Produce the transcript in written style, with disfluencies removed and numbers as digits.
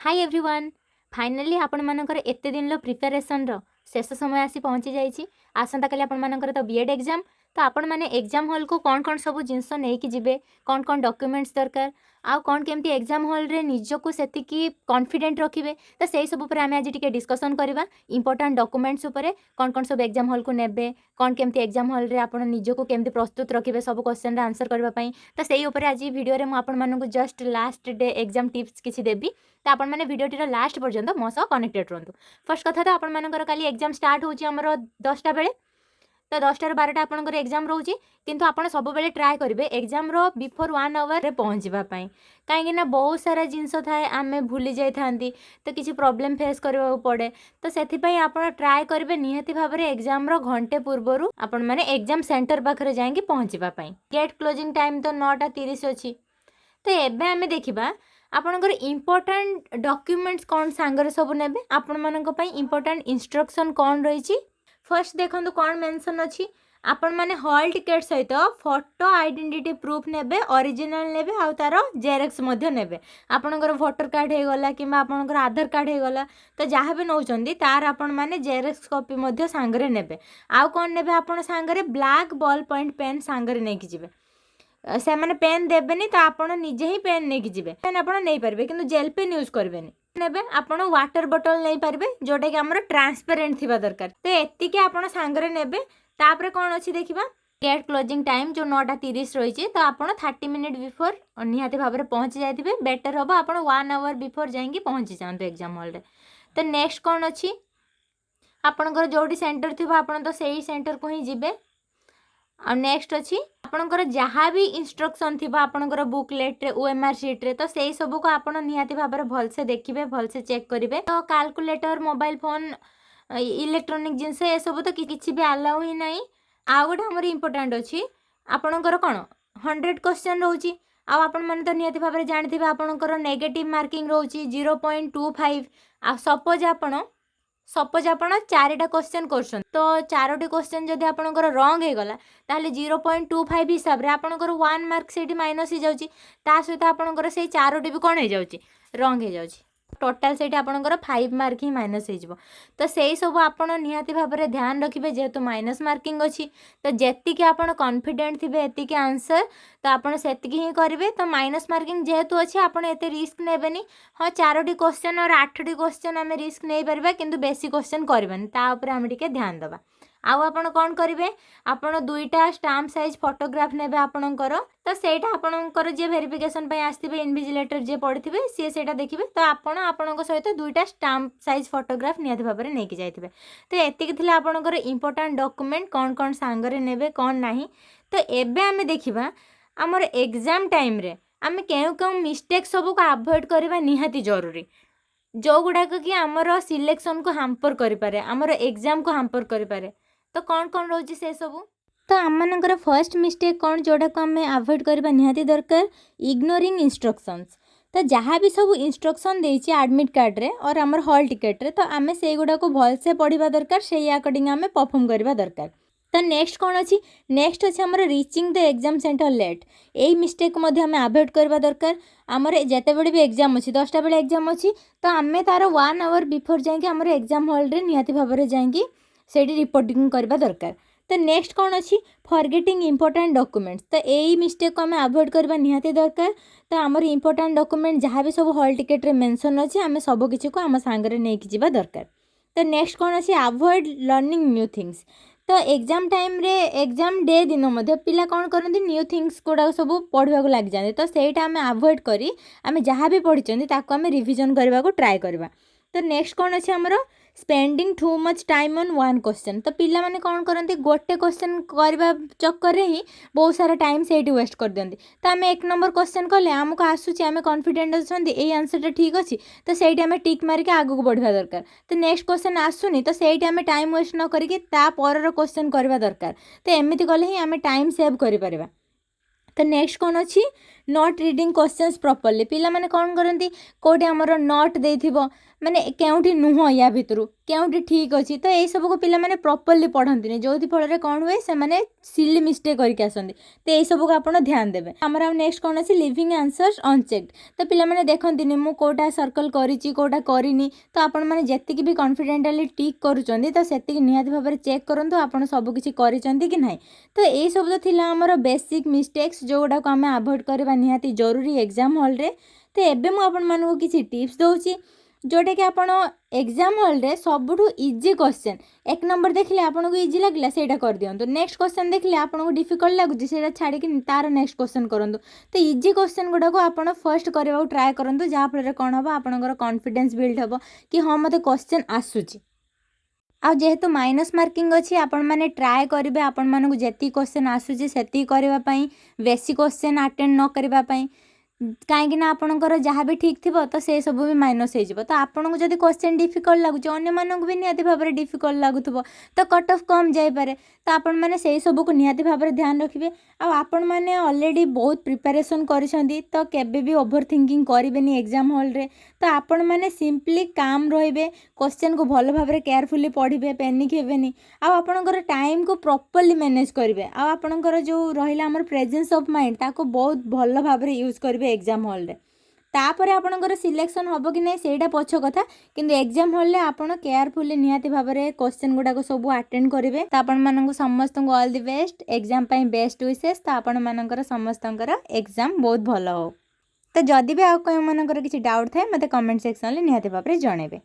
Hi everyone finally आपण मानकर एते दिन प्रिपेरेसन शेष समय आसी पहुँची जाइए। आसंता काली आपण मानकर तो बीएड एग्जाम तो आपण माने एग्जाम हॉल को कौन कौन सब जिनस नहीं जिबे कौन कौन डॉक्यूमेंट्स दरकार आउ कौन केमती एग्जाम हॉल रे निजको सेतिकी कॉन्फिडेंट रखिबे तो सेही सब पर आमे आज टिके डिस्कशन करबा। इंपोर्टेंट डॉक्यूमेंट्स उपरे कौन कौन सब एग्जाम हॉल को नेबे कौन केमती एग्जाम हॉल रे आपण निजको केमती प्रस्तुत रखिबे सब क्वेश्चन रे आंसर करबा पई तो सेही उपरे आज वीडियो रे म आपण मानकु just last day exam tips किछि देबी। तो आपण मैंने भिडियोटीर लास्ट पर्यंत मो सह कनेक्टेड रुहतु। फर्स्ट कथा तो आपण मानकर काली एग्जाम स्टार्ट होची हमर 10टा बेले तो 10टा 12टा आपनकर एग्जाम रोची किंतु आपण सब बेले ट्राई करेंगे एग्जाम रो बिफोर 1 आवर रे पहुँचवा कहीं ना बहुत सारा जिनस थाए आमे भूली जाई थांती तो किसी प्रॉब्लम फेस करबा पड़े तो सेथिपई आपण ट्राई करेंगे निहाती भाव में एग्जाम रो घंटे पूर्वर आपण माने एग्जाम सेंटर पाखरे जाएंगे पहुँचवा गेट क्लोजिंग टाइम तो 9:30 अच्छी। तो एबे आमे देखिबा आपनकर इम्पोर्टेंट डॉक्यूमेंट्स कौन सांगरे सब नेबे आपण मानक पई इम्पोर्टेंट इंस्ट्रक्शन कौन रही। फर्स्ट देखंतु कौन मेंशन अछि आपण माने हॉल टिकेट सहित फोटो आइडेंटिटी प्रूफ नेबे ओरिजिनल नेबे आ तार जेरक्स मध्ये नेबे। आपनकर वोटर कार्ड हे गला किबा आपनकर आधार कार्ड हे गला तो जहाँ भी नौचंदी तार आपण माने जेरक्स कॉपी मध्ये सांगरे नेबे। आ कौन नेबे आपण सांगरे ब्लैक बॉल पॉइंट पेन सांगरे नै कि जिवे से मैंने पेन देबेनी तो आपण निजे ही पेन नहीं जिबे पेन आपण नहीं पारबे किंतु जेल पेन यूज करबेनी नेबे आपण वाटर बोतल नहीं पारबे जोटा कि हमर ट्रांसपेरेंट थिबा दरकार तो एतिके आपण सांगरे नेबे। तापरे कोन अछि देखिबा गेट क्लोजिंग टाइम जो 9:30 रही तो आपण 30 मिनिट बिफोर निहाती भाव में पहुँची जाइए बेटर हम आपण 1 आवर बिफोर जाइए पहुँची जातु एग्जाम हॉल रे। तो नेक्स्ट कौन अच्छी आपणकर जोटी सेंटर थी आपण तो सही सेंटर को ही जिबे। और नेक्स्ट अच्छी आपणकर जहाँ भी इंस्ट्रक्शन थी आपणकर बुकलेट रे ओएमआर शीट रे तो सही सब को आपण निहाती भाव में भलसे देखिए भलसे चेक करेंगे। तो कैलकुलेटर मोबाइल फोन इलेक्ट्रोनिक जिनस ये सब तो किसी भी अलाउ ही नहीं। आउ गोटे हमर इंपोर्टेंट अच्छी आपणकर कौन 100 क्वेश्चन रोची आपण मैंने तो निहाती भाव में जानते आपणकर नेगेटिव मार्किंग रोची 0.25 आ सपोज आपण 4टा क्वेश्चन करछन तो 4टी क्वेश्चन जदि आपणकर रॉन्ग हे गला ताले 0.25 हिसाब रे आपणकर 1 मार्क सेठी माइनस ही जाउची ता सहित आपणकर से 4टी भी कोन हे जाउची रॉन्ग हे जाउची टोटाल सेठी आपणकर 5 मार्क ही माइनस हे जिवो। तो सेही सब आपण निहाती भाव में ध्यान रखिबे जेहेतु माइनस मार्किंग अछि तो जेति के आपण कॉन्फिडेंट थिबे एति के आंसर तो आपण सेति ही करिवे। तो माइनस मार्किंग जेहेतु अछि आपण एते रिस्क नेबेनी। हाँ 4टी क्वेश्चन और 8टी क्वेश्चन आमे रिस्क नहीं परबा किंतु बेसी क्वेश्चन करबानी ता ऊपर आमे टिके ध्यान देबा। आउ आपण कौन करेंगे आपण 2टा स्टाम्प साइज फोटोग्राफ नेबे आपणकर तो सेटा आपणकर जे वेरिफिकेशन पे आसथिबे इनविजिलेटर जे पढ़िथिबे सी सेटा देखिबे तो आपण आपणक सहित 2टा स्टाम्प साइज फोटोग्राफ निहाती भाव में नहीं जाइथिबे। तो एतिक थिला आपणकर इंपोर्टेंट डॉक्यूमेंट कौन कौन सांगरे नेबे कौन नाही। तो एबे आमे देखिबा हमर एग्जाम टाइम रे आमे केउ केउ मिस्टेक सब को अवॉइड करबा निहाती जरूरी जो गुड़ाक कि आमर सिलेक्शन को हाम्पर करें आमर एग्जाम को हाम्पर करें। तो कौन कौन रोचे से सब तो आमर फर्स्ट मिस्टेक कौन जोड़ा को आम अवॉइड करबा निहाती दरकार इग्नोरिंग इंस्ट्रक्शंस। तो जहाँ भी सब इंस्ट्रक्शन देछि एडमिट कार्ड रे और आमर हॉल टिकेट रे तो आम से गुड़ा को भलसे पढ़ा दरकार से अकॉर्डिंग आम परफॉर्म करबा दरकार। तो नेक्स्ट कौन अच्छी नेक्स्ट अच्छे आमर reaching the exam centre late यही मिस्टेक आम अवॉइड करबा दरकार। आमर जेते बड़े भी एग्जाम अच्छी 10टा बेले एग्जाम अच्छी तो आम तार 1 आवर बिफोर जाएंगे आमर एग्जाम हॉल रे निहाती भाव में जाएंगे सेठी रिपोर्टिंग करबा दरकार। तो नेक्स्ट कौन अच्छी फॉरगेटिंग इंपोर्टेंट डॉक्यूमेंट्स तो यही मिस्टेक को आम अवॉइड करबा निहाती दरकार। तो आमर इंपोर्टेंट डॉक्यूमेंट जहाँ भी सब हॉल टिकेट रे मेंशन अच्छी आम सब किसी को आम सांगरे नहीं जावा दरकार। तो नेक्स्ट कौन अच्छी अवॉइड लर्निंग न्यू थिंग्स। तो एग्जाम टाइम रे एग्जाम डे दिन मध्य पिला कौन करती न्यू थिंग्स गुड़ा सब पढ़ा लग जाते तो सहीटा आम अवॉइड करी आम जहाँ भी पढ़ी ताको आम रिविजन करने को ट्राए करवा। तो नेक्स्ट कौन अच्छे आमर spending too much time on one question. तो पिला माने कौन करते गोटे क्वेश्चन करवा चक्कर रे ही बहुत सारा टाइम से वेस्ट कर दियंती। तो आम 1 नंबर क्वेश्चन कले आमको आसूची आम कॉन्फिडेंट अच्छा ये आंसर ठीक अच्छी तो सही आम टिक मारिक आगू बढ़ा दरकार। तो नेक्स्ट क्वेश्चन आसुनी तो सही आम टाइम वेस्ट न करके पर क्वेश्चन करवा दरकार। तो एमती कले ही आम टाइम सेव कर। तो नेक्स्ट कौन अच्छी नॉट रीडिंग क्वेश्चंस प्रॉपर्ली पिला माने कौन करती कोटे आमर नॉट देथिबो माने केउठी नुह या भितरु केउठी ठीक अच्छी तो यही सब को पिला माने प्रॉपर्ली पढ़ंती जो फल कौन हुए से माने सिली मिस्टेक करके आसती तो यही सब को आप ध्यान देवे आमर नेक्स्ट कौन अच्छी लिविंग आंसर्स अनचेक्ड तो पिला माने देखंती मु कोटा सर्कल करिची कोटा करिनी तो आपण माने जेतिकी भी कॉन्फिडेंटली टिक करूचंदी तो सेतिकी निहाती भाबरे चेक करंतु आपण सब किछि करिचंदी कि नाही तो यही सब तो थिला आमर बेसिक मिस्टेक्स जो गुडा को आमे अवॉइड करबा निहाती जरूरी एग्जाम हॉल रे तो एबे मु आपण मानको किछि टिप्स दउची जोटा कि आपण एग्जाम हॉल रे सबुठु इजी क्वेश्चन एक नंबर देखले आपन को इजी लागला सेटा कर दियंतु नेक्स्ट क्वेश्चन देखले आपन को डिफिकल्ट लागुची सेटा छाडी कि तार नेक्स्ट क्वेश्चन करंतु तो इजी क्वेश्चन गुडा को आपण फर्स्ट करबा ट्राई करंतु जा फल कोन हबो आपनकर कॉन्फिडेंस बिल्ड हबो कि हां मते क्वेश्चन आसुची आ जेहेतु माइनस मार्किंग अच्छी आपण मैंने ट्राए करेंगे आपण मानक जी क्वेश्चन आसूँ से करने बेसी क्वेश्चन अटेंड न करने कहीं आपणकर जहाँ भी ठीक थी तो से सब भी माइनस हो तो आपको जब क्वेश्चन डिफिकल्ट लगुच अन्य मानक भी निहाती भाव में डिफिकल्ट लगुव तो कट ऑफ कम जापे तो आपण मैंने से सब को निहाती भाव में ध्यान रखिए आपण मैंने ऑलरेडी बहुत प्रिपरेशन करिसेंती तो केबे भी ओवर थिंकिंग करेंगे एग्जाम हॉल रे तो आपण मैंने सिंपली काम रहिबे क्वेश्चन को भल भाव में केयरफुली पढ़े पैनिक हेबेनी आपणकर टाइम को प्रॉपर्ली मैनेज करेंगे आपणकर जो रहा आमर प्रेजेंस ऑफ माइंड ताको बहुत भल भाव में यूज करेंगे एग्जाम हॉल रे तापर आपणकर सिलेक्शन हम कि नहीं सेटा पछ कथा किंतु एग्जाम हॉल रे आपण केयरफुली निहाती भाव में क्वेश्चन गुड़ाक सब अटेंड करेंगे तो आपण मानक समस्त ऑल द बेस्ट एग्जाम पाई बेस्ट विशेष तो आपण मानकर समस्तंकर एग्जाम बहुत भल हो तो जदि भी आउ कहीं मानकर किसी डाउट थाए मते कमेंट सेक्शन में निहाती भाव में जणेबे।